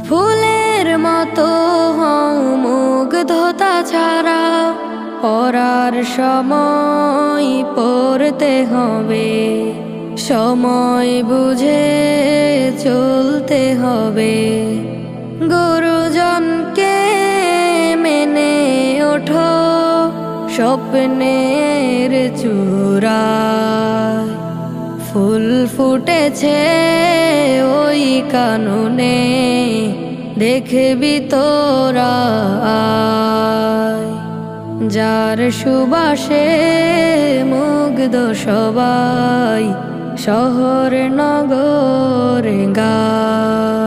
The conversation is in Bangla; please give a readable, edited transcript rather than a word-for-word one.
ফুলের মতো হও মুগ্ধতা ছাড়া, পড়ার সময় পড়তে হবে, সময় বুঝে চলতে হবে। গুরুজনকে মেনে ওঠো স্বপ্নের চূড়ায়, ফুল ফুটেছে ওই কাননে, দেখবি তোরা আয়। যার সুবাসে মুগ্ধ সবাই, শহর নগর গায়।